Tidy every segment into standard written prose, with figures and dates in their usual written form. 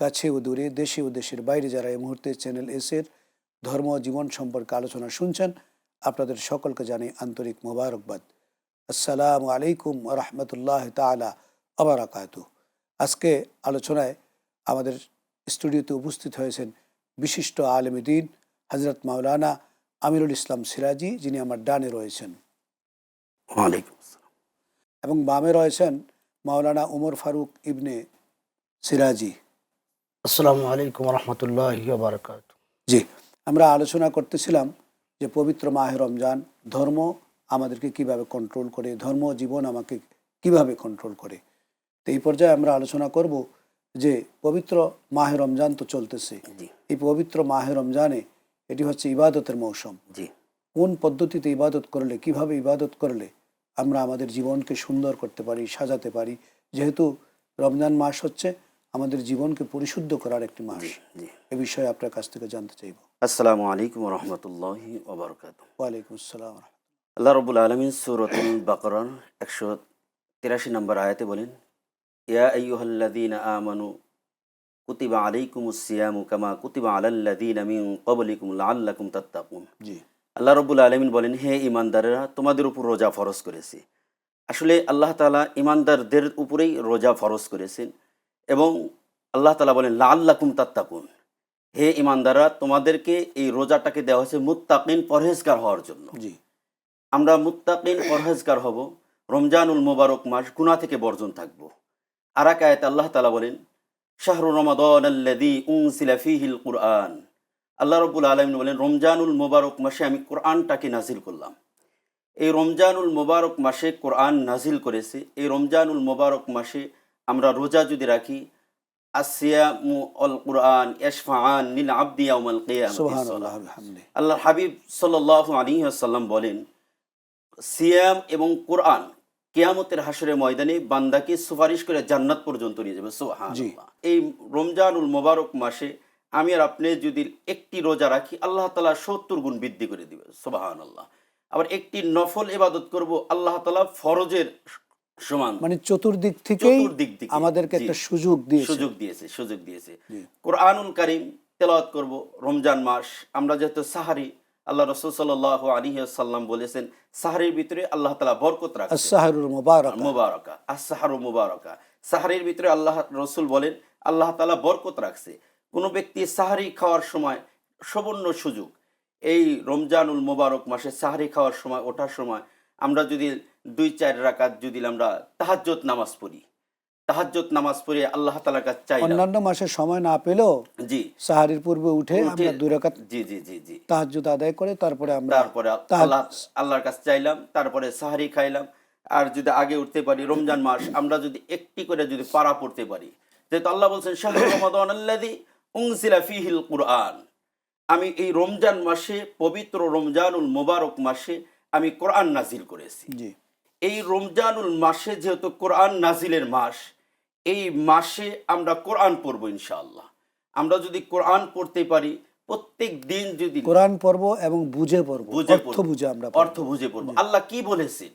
কাছে ও দূরে, দেশে ও দেশের বাইরে যারা এই মুহূর্তে চ্যানেল এসের ধর্ম ও জীবন সম্পর্কে আলোচনা শুনছেন, আপনাদের সকলকে জানাই আন্তরিক মোবারকবাদ। আসসালামু আলাইকুম রহমতুল্লাহ তালা আবরাকাতু। আজকে আলোচনায় আমাদের স্টুডিওতে উপস্থিত হয়েছেন বিশিষ্ট আলেম দ্বীন হজরত মাওলানা আমিরুল ইসলাম সিরাজি, যিনি আমার ডানে রয়েছেন, ওয়ালাইকুম আসসালাম, এবং বামে রয়েছেন মাওলানা উমর ফারুক ইবনে সিরাজি। আসসালামু আলাইকুম রহমতুল্লাহি ওয়া বারাকাতুহু। জি, আমরা আলোচনা করতেছিলাম যে পবিত্র মাহে রমজান ধর্ম আমাদেরকে কিভাবে কন্ট্রোল করে, ধর্ম জীবন আমাকে কিভাবে কন্ট্রোল করে। তো এই পর্যায়ে আমরা আলোচনা করব যে পবিত্র মাহে রমজান তো চলতেছে, জি এই পবিত্র মাহে রমজানে এটি হচ্ছে ইবাদতের মৌসুম। জি কোন পদ্ধতিতে ইবাদত করলে, কিভাবে ইবাদত করলে আমরা আমাদের জীবনকে সুন্দর করতে পারি, সাজাতে পারি, যেহেতু রমজান মাস হচ্ছে আমাদের জীবনকে পরিশুদ্ধ করার একটি মাস। জি এ বিষয়ে আপনার কাছ থেকে জানতে চাইব। আসসালামু আলাইকুম রহমতুল্লাহি ওয়া বারাকাতুহু। ওয়ালাইকুম আসসালাম। আল্লাহ রাব্বুল আলামিন সূরাতুল বাকারার 183 নম্বর আয়াতে বলেন, ইয়া আইয়ুহাল্লাযীনা আমানু কুতিবা আলাইকুমুস সিয়ামু কামা কুতিবা আলাল্লাযীনা মিন ক্বাবলিকুম লাআল্লাকুম তাত্তাকুন। জি আল্লাহ রাব্বুল আলামিন বলেন, হে ঈমানদারেরা, তোমাদের উপর রোজা ফরজ করেছি। আসলে আল্লাহ তাআলা ঈমানদারদের উপরেই রোজা ফরজ করেছেন, এবং আল্লাহ তাআলা বলেন লাআল্লাকুম তাত্তাকুন, হে ঈমানদাররা, তোমাদেরকে এই রোজাটাকে দেওয়া হয়েছে মুত্তাকিন, পরহেজগার হওয়ার জন্য। জি আমরা মুত্তাকিন, পরহেজগার হব, রমজানুল মুবারক মাস, গুনাহ থেকে বর্জন থাকব। আর এক আয়াতে আল্লাহ তাআলা বলেন, শাহরু রমাদানাল্লাযী উনজিলা ফীহিল কুরআন। আল্লাহ রাব্বুল আলামিন বলেন, রমজানুল মুবারক মাসে আমি কোরআনটাকে নাজিল করলাম। এই রমজানুল মুবারক মাসে কোরআন নাজিল করেছে। এই রমজানুল মুবারক মাসে আমরা রোজা যদি রাখি, আসিয়ামু আল কুরআন ইয়াশফাআন লিল আবদি ইয়াউমাল কিয়ামাতি সুবহানাল্লাহ সালাহ। বিহামদিহি। আল্লাহর হাবিব সাল্লাল্লাহু আলাইহি ওয়াসাল্লাম বলেন, সিয়াম এবং কোরআন কিয়ামতের হাসরের ময়দানে বান্দাকে সুপারিশ করে জান্নাত পর্যন্ত নিয়ে যাবে। সুবহানাল্লাহ। এই রমজানুল মুবারক মাসে আমি আর আপনি যদি একটি রোজা রাখি, আল্লাহ তাআলা 70 গুণ বৃদ্ধি করে দিবে। সুবহানাল্লাহ। আবার একটি নফল ইবাদত করব, আল্লাহ তাআলা ফরজের সমান, মানে চতুর্দিক থেকেই চতুর্দিক দিকে আমাদেরকে জি, একটা সুযোগ সুযোগ দিয়েছে। জি কোরআনুল কারীম তেলাওয়াত করব রমজান মাস। আমরা যেহেতু সাহারি, আল্লাহ রাসূল সাল্লাল্লাহু আলাইহি ওয়াসাল্লাম বলেছেন, সাহারির ভিতরে আল্লাহ তাআলা বরকত রাখছেন। আস-সাহরুল মুবারাক। মুবারাকা, আস-সাহরু মুবারাকা। সাহারির ভিতরে আল্লাহ রাসূল বলেন, আল্লাহ তাআলা বরকত রাখছে। কোনো ব্যক্তি সাহারি খাওয়ার সময় সুবর্ণ সুযোগ, এই রমজানুল মুবারক মাসে সাহারি খাওয়ার সময়, ওঠার সময় আমরা যদি 2-4 রাকাত যদি আমরা তাহাজ্জুদ নামাজ পড়ি, তাহাজ্জুদ নামাজ পড়ে আল্লাহ তাআলার কাছে চাইলাম। অন্যান্য মাসে সময় না পেলেও জি সাহারির পূর্বে উঠে আমরা 2 রাকাত জি জি জি জি তাহাজ্জুদ আদায় করে তারপরে আমরা তারপরে আল্লাহর কাছে চাইলাম, তারপরে সাহারি খাইলাম। আর যদি আগে উঠতে পারি, রমজান মাস আমরা যদি একটি করে যদি পারা পড়তে পারি, যেহেতু আল্লাহ বলছেন শাহরু রমাদানাল্লাযী উনজিলা ফীহিল কুরআন, আমি এই রমজান মাসে, পবিত্র রমজানুল মুবারক মাসে আমি কোরআন নাজিল করেছি। জি এই রমজানুল মাসে যেহেতু কোরআন নাজিলের মাস, এই মাসে আমরা কোরআন পড়ব ইনশাআল্লাহ। আমরা যদি কোরআন পড়তে পারি, প্রত্যেক দিন যদি কোরআন পড়ব এবং বুঝে পড়ব, বুঝে অর্থ পড়ব, বুঝে আমরা অর্থ বুঝে পড়ব। আল্লাহ কি বলেছেন,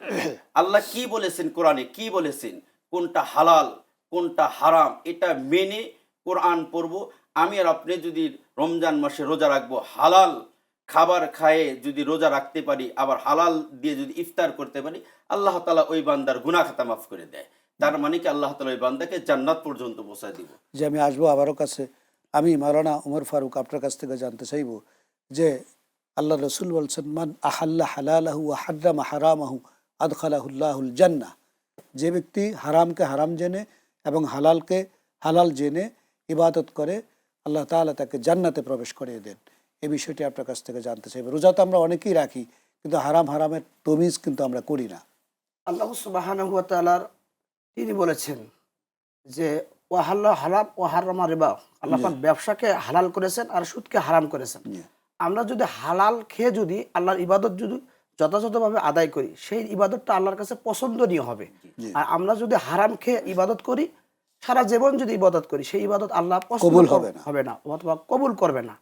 আল্লাহ কি বলেছেন, কোরআনে কি বলেছেন, কোনটা হালাল কোনটা হারাম, এটা মেনে কোরআন পড়ব। আমি আর আপনি যদি রমজান মাসে রোজা রাখবো, হালাল খাবার খায়ে যদি রোজা রাখতে পারি, আবার হালাল দিয়ে যদি ইফতার করতে পারি, আল্লাহ তাআলা ওই বান্দার গুনাহ খাতা মাফ করে দেয়। তার মানে কি আল্লাহ তাআলা ওই বান্দাকে জান্নাত পর্যন্ত পৌঁছায় দিব। যে আমি আসবো আবারও কাছে। আমি মাওলানা উমর ফারুক আপনার কাছ থেকে জানতে চাইব যে আল্লাহ রসুল বলছেন, মান আহাল্লা হালালাহু ওয়া হাররামা হারামাহু আদখালাহুল্লাহুল জান্নাহ। যে ব্যক্তি হারামকে হারাম জেনে এবং হালালকে হালাল জেনে ইবাদত করে, আল্লাহ তাআলা তাকে জান্নাতে প্রবেশ করিয়ে দেন। এই বিষয়টি আপনার কাছ থেকে জানতে চাইব। রোজা তো আমরা অনেকেই রাখি, কিন্তু হারামের তমিজ কিন্তু আমরা করি না। আল্লাহ সুবহানাহু ওয়া তাআলার তিনি বলেছেন যে ওয়াহাল্লা হালাম ও হারামা রিবা, আল্লাহ পাক ব্যবসাকে হালাল করেছেন আর সুদকে হারাম করেছেন। আমরা যদি হালাল খেয়ে যদি আল্লাহর ইবাদত যদি যথাযথভাবে আদায় করি, সেই ইবাদতটা আল্লাহর কাছে পছন্দনীয় হবে। আর আমরা যদি হারাম খেয়ে ইবাদত করি, সারা জীবন যদি ইবাদত করি, সেই ইবাদত আল্লাহ কবুল হবে না অথবা কবুল করবে না।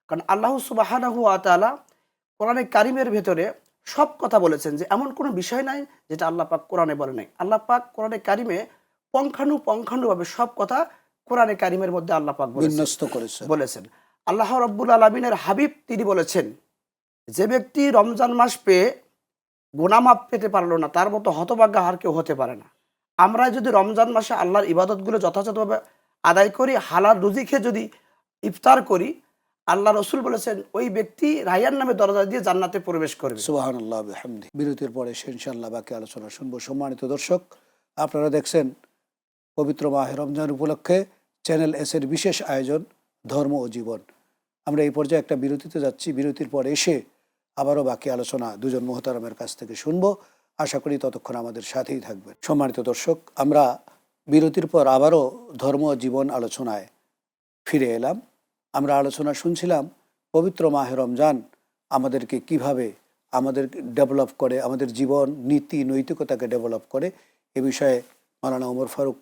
কারণ আল্লাহ সুবহানাহু ওয়া তাআলা কোরআনে কারিমের ভেতরে সব কথা বলেছেন, যে এমন কোনো বিষয় নাই যেটা আল্লাহ পাক কোরআনে বলে নাই। আল্লাহ পাক কোরআনে কারিমে পঙ্খানুপঙ্খানুভাবে সব কথা কোরআনে কারিমের মধ্যে আল্লাহ পাক বিন্যস্ত করেছেন। বলেছেন। আল্লাহ রাব্বুল আলামিনের হাবিব তিনি বলেছেন, যে ব্যক্তি রমজান মাস পেয়ে গুনাহ মাফ পেতে পারলো না, তার মতো হতভাগ্য আর কেউ হতে পারে না। আমরা যদি রমজান মাসে আল্লাহর ইবাদতগুলো যথাযথভাবে আদায় করি, হালাল রুজি খেয়ে যদি ইফতার করি, আল্লাহ রসুল বলেছেন ওই ব্যক্তি রায়্যান নামে দরজা দিয়ে জান্নাতে প্রবেশ করবে। সুবহানাল্লাহ বিহামদি। বিরতির পরে ইনশাআল্লাহ বাকি আলোচনা শুনবো। সম্মানিত দর্শক, আপনারা দেখছেন পবিত্র মাহে রমজান উপলক্ষে চ্যানেল এস এর বিশেষ আয়োজন ধর্ম ও জীবন। আমরা এই পর্যায়ে একটা বিরতিতে যাচ্ছি। বিরতির পর এসে আবারও বাকি আলোচনা দুজন মোহতারামের কাছ থেকে শুনবো। আশা করি ততক্ষণ আমাদের সাথেই থাকবেন। সম্মানিত দর্শক, আমরা বিরতির পর আবারও ধর্ম ও জীবন আলোচনায় ফিরে এলাম। আমরা আলোচনা শুনছিলাম পবিত্র মাহে রমজান আমাদেরকে কিভাবে আমাদের ডেভেলপ করে, আমাদের জীবন নীতি নৈতিকতাকে ডেভেলপ করে। এ বিষয়ে মাওলানা ওমর ফারুক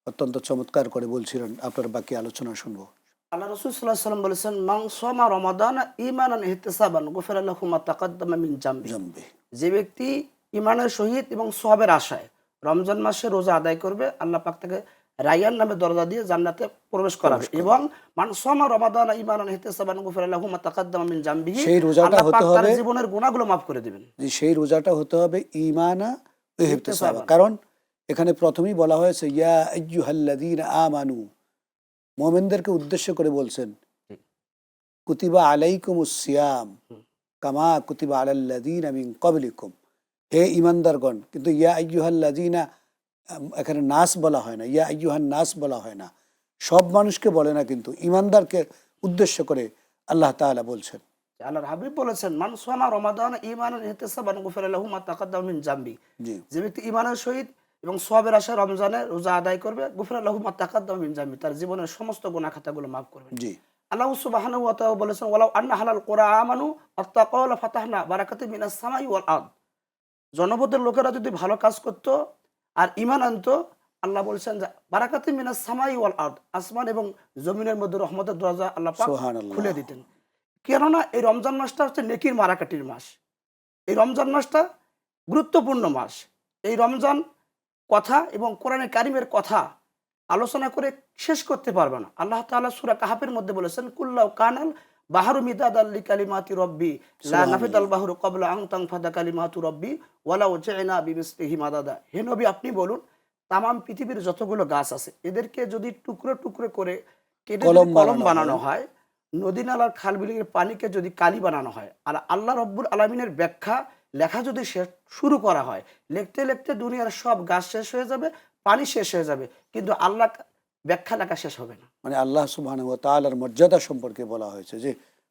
অত্যন্ত চমৎকার করে বলছিলেন। আপনার বাকি আলোচনা শুনবো। আল্লাহ রসুল সাল্লাল্লাহু আলাইহি ওয়াসাল্লাম বলেছেন, মান সামা রমাদানা ঈমানান ইহতিসাবান গুফিরা লাহু মা তাকাদ্দামা মিন জামবি। জম্বে যে ব্যক্তি ঈমানের সহিত এবং সওয়াবের আশায় রমজান মাসে রোজা আদায় করবে, আল্লাহ পাক তাকে রায়্যান নামে দরজা দিয়ে জান্নাতে প্রবেশ করাবে। এবং মান সামা রমাদানা ঈমানান ইহতিসাবান গুফিরা লাহু মা তাকাদ্দামা মিন জামবিহি, সেই রোজাটা আল্লাহ হতে পাক তার হবে, জীবনের গুনাহগুলো মাফ করে দিবেন। যে সেই রোজাটা হতে হবে ঈমানা ওয়া ইহতিসাবা। কারণ এখানে প্রথমেই বলা হয়েছে ইয়া আইয়ুহাল্লাযীনা আমানু, মুমিনদেরকে উদ্দেশ্য করে বলছেন, কুতিবা আলাইকুমুস সিয়াম কামা কুতিবা আলাল্লাযীনা মিন ক্বাবলিকুম, হে ঈমানদারগণ। কিন্তু ইয়া আইয়ুহাল্লাযীনা এখানে নাস বলা হয় না, ইয়া আইয়ুহান নাস বলা হয় না, সব মানুষকে বলে না, কিন্তু ঈমানদারকে উদ্দেশ্য করে আল্লাহ তাআলা বলছেন। আল্লাহর হাবিব বলেছেন, মান সামা রমাদানা ঈমানান ইহতিসাবান গুফিরা লাহু মা তাকাদ্দামা মিন জামবি। জি, যে ব্যক্তি ঈমানের সহিত এবং সওয়াবের আশায় রমজানে রোজা আদায় করবে, গুফিরা লাহু মা তাকাদ্দামা মিন জামবি, তার জীবনের সমস্ত গুনাহ খাতাগুলো মাফ করবেন। জি, আল্লাহ সুবহানাহু ওয়া তাআলা বলেছেন, ওয়ালাউ আন্না হালাল কুরআ আমানু ওয়াত্তাকাউ লাফাতাহনা বারাকাতিন মিনাস সামাই ওয়াল আরদ। জনপদের লোকেরা যদি ভালো কাজ করত আর ঈমান আনতো, আল্লাহ বলেছেন যে বারাকাতিন মিনাস সামাই ওয়াল আরদ, আসমান এবং জমিনের মধ্যে রহমতের দরজা আল্লাহ পাক সুবহানাল্লাহ। খুলে দিতেন। কেননা এই রমজান মাসটা হচ্ছে নেকির মারাকাটির মাস। এই রমজান মাসটা গুরুত্বপূর্ণ মাস। এই রমজান কথা এবং কোরআনে কারিমের কথা আলোচনা করে শেষ করতে পারবে না। আল্লাহ তাআলা সূরা কাহাফের মধ্যে বলেছেন, কুল্লাউ কানাল বাহরু মিদাদাল লিকালিমাতি রব্বি লা নাফিদাল বাহরু ক্বাবলা আন তানফাদা কালিমাতু রব্বি ওয়ালাউ জি'না বিমিসলিহি মাদাদা। হে নবী, আপনি বলুন, তামাম পৃথিবীর যতগুলো গাছ আছে এদেরকে যদি টুকরো টুকরো করে কেটে যদি কলম বানানো হয়, নদী নালার খাল বিলের পানিকে যদি কালি বানানো হয়, আর আল্লাহ রব্বুল আলামিনের ব্যাখ্যা লেখা যদি শুরু করা হয়, লিখতে লিখতে দুনিয়ার সব গাছ শেষ হয়ে যাবে, পানি শেষ হয়ে যাবে, কিন্তু আল্লাহ ব্যাখ্যা লেখা শেষ হবে না। মানে আল্লাহ সুবহানাহু ওয়া তাআলার মর্যাদা সম্পর্কে বলা হয়েছে। যে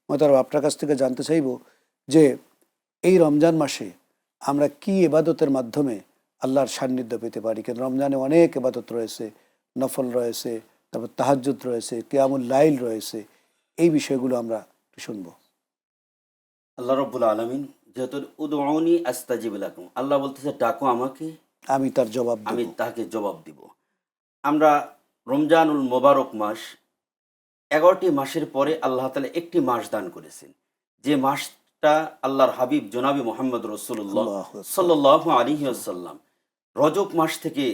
মোহতারাম, আপনার কাছ থেকে জানতে চাইব যে এই রমজান মাসে আমরা কি ইবাদতের মাধ্যমে আল্লাহর সান্নিধ্য পেতে পারি? কিন্তু রমজানে অনেক ইবাদত রয়েছে, নফল রয়েছে, তারপর তাহাজ্জুদ রয়েছে, কিয়ামুল লাইল রয়েছে। এই বিষয়গুলো আমরা একটু শুনবো। আল্লাহ রাব্বুল আলামিন যেহেতু উদউনি আস্তাজিব লাকুম, আল্লাহ বলতেছে ডাকো আমাকে, আমি তার জবাব আমি দেব। তাকে জবাব দিব। আমরা রমজানুল মোবারক মাস, 11টি মাসের পরে আল্লাহ তাআলা একটি মাস দান করেছেন, যে মাসটা আল্লাহর হাবিব জনাবি মুহাম্মদ রাসূলুল্লাহ সাল্লাল্লাহু আলাইহি ওয়াসাল্লাম রজব মাস থেকে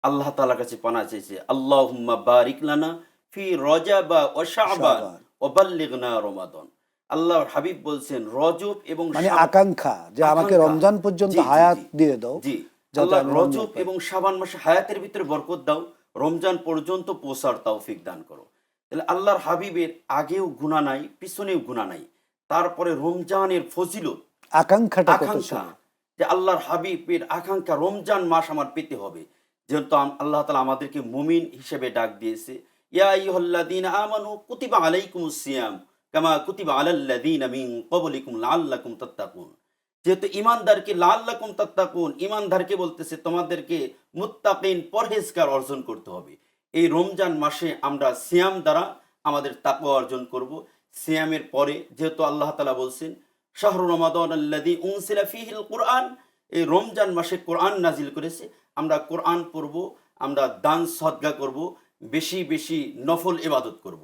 আল্লাহ তাআলার কাছে পানা চেয়েছে, আল্লাহুম্মা বারিক লানা ফি রজাবা ওয়া শাবান ওয়া বাল্লিগনা রমাদান। আল্লাহর হাবিব বলছেন রজব এবং মানে আকাঙ্ক্ষা, যে আমাকে আকাঙ্ক্ষা। রমজান পর্যন্ত জি, জি, হায়াত জি। দিয়ে দাও, জি, যাতে আল্লাহ আমি রজব রমজান পাই। এবং শাবান মাসে হায়াতের ভিতরে বরকত দাও, রমজান পর্যন্ত পৌঁছার তৌফিক দান করো। তাহলে আল্লাহর হাবিবের আগেও গুনাহ নাই, পিছনেও গুনাহ নাই, তারপরে রমজানের ফজিলত, আকাঙ্ক্ষাটা কত আকাঙ্ক্ষা, ছিল। যে আল্লাহর হাবিবের আকাঙ্ক্ষা রমজান মাস আমার পেতে হবে। যেহেতু আল্লাহ তাআলা আমাদেরকে মুমিন হিসেবে ডাক দিয়েছে, ইয়া আইয়ুহাল্লাযীনা আমানু কুতিবা আলাইকুমুস সিয়াম কামা কুতিবা আলাল্লাযীনা মিন ক্বাবলিকুম লাআল্লাকুম তাত্তাকুন। যেহেতু ঈমানদারকে লাআল্লাকুম তাত্তাকুন, ঈমানদারকে বলতেছে তোমাদেরকে মুত্তাকিন, পরহেজগার অর্জন করতে হবে। এই রমজান মাসে আমরা সিয়াম দ্বারা আমাদের তাকওয়া অর্জন করব। সিয়ামের পরে যেহেতু আল্লাহ তাআলা বলছেন শাহরু রমাদান আল্লাযী উনসিলা ফীহিল কুরআন, এই রমজান মাসে কোরআন নাজিল করেছে, আমরা কোরআন পড়ব, আমরা দান সদকা করব, বেশি বেশি নফল ইবাদত করব।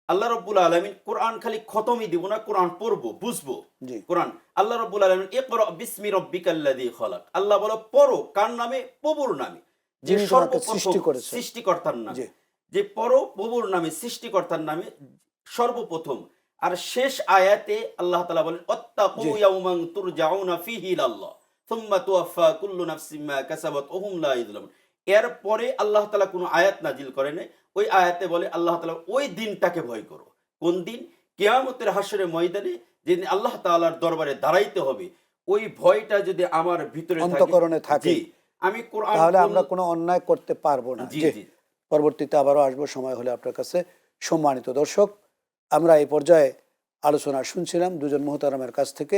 আল্লাহ রাব্বুল আলামিন কোরআন খালি খতমই দিব না, কোরআন পড়বো, বুঝবো। জি, কোরআন আল্লাহ রাব্বুল আলামিন ইকরা বিসমি রাব্বিকাল্লাযী খালাক, আল্লাহ বলো পড়ো, কার নামে? প্রভুর নামে, যে যিনি তোমাকে সর্বপ্রথম সৃষ্টি করেছেন। সৃষ্টিকর্তার নামে। জি। যে প্রভুর নামে, সৃষ্টিকর্তার নামে সর্বপ্রথম। আর শেষ আয়াতে আল্লাহ তাআলা বলেন অত্তাকু জি। ইয়াউমান তুরজাউনা ফিহি ইলাল্লাহ সুম্মা তুওয়াফা কুল্লু নাফসিম মা কাসাবাত ওয়া হুম লা ইউযলামুন। এরপরে আল্লাহ তাআলা কোনো আয়াত নাজিল করে নাই। ওই আয়াতে বলে আল্লাহ তাআলা ওই দিনটাকে ভয় করো। কোন দিন? কিয়ামতের হাশরের ময়দানে যেদিন আল্লাহ তাআলার দরবারে দাঁড়াইতে হবে। ওই ভয়টা যদি আমার ভিতরে থাকে, অন্তঃকরণে থাকে, জি, আমি কোরআন তাহলে আমরা কোনো অন্যায় করতে পারবো না। জি জি, জি পরবর্তীতে আবারও আসবো সময় হলে আপনার কাছে। সম্মানিত দর্শক, আমরা এই পর্যায়ে আলোচনা শুনছিলাম দুজন মুহতারামের কাছ থেকে।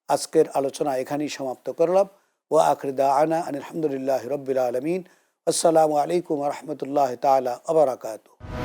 আজকের আলোচনা এখানেই সমাপ্ত করলাম। ওয়া আখির দাওয়ানা আনিল হামদুলিল্লাহি রাব্বিল আলামিন। আসসালামু আলাইকুম ওয়া রাহমাতুল্লাহি তাআলা ওয়া বারাকাতুহু।